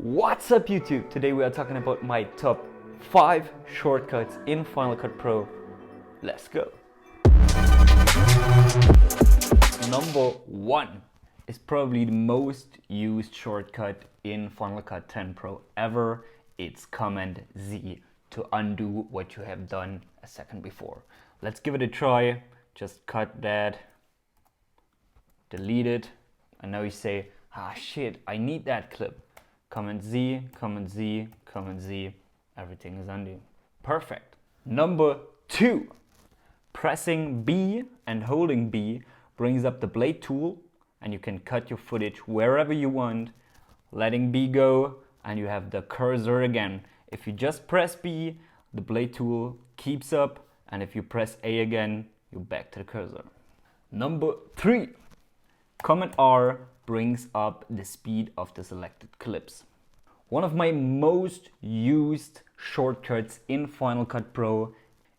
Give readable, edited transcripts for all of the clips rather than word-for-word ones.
What's up YouTube? Today we are talking about my top 5 shortcuts in Final Cut Pro. Let's go! Number 1 is probably the most used shortcut in Final Cut 10 Pro ever. It's Command Z to undo what you have done a second before. Let's give it a try. Just cut that, delete it, and now you say, ah shit, I need that clip. Command Z, Command Z, Command Z, everything is undone. Perfect. Number 2, pressing B and holding B brings up the blade tool and you can cut your footage wherever you want. Letting B go and you have the cursor again. If you just press B, the blade tool keeps up, and if you press A again, you're back to the cursor. Number 3, Command R brings up the speed of the selected clips. One of my most used shortcuts in Final Cut Pro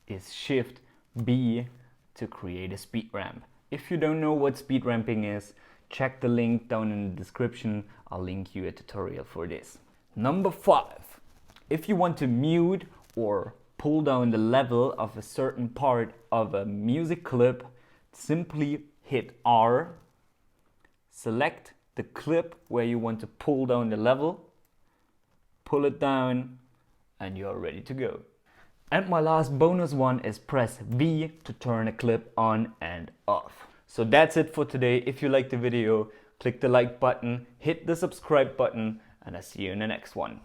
is Shift B to create a speed ramp. If you don't know what speed ramping is, check the link down in the description. I'll link you a tutorial for this. Number 5, if you want to mute or pull down the level of a certain part of a music clip, simply hit R, select the clip where you want to pull down the level, pull it down, and you're ready to go. And my last bonus one is press V to turn a clip on and off. So that's it for today. If you liked the video, click the like button, hit the subscribe button, and I'll see you in the next one.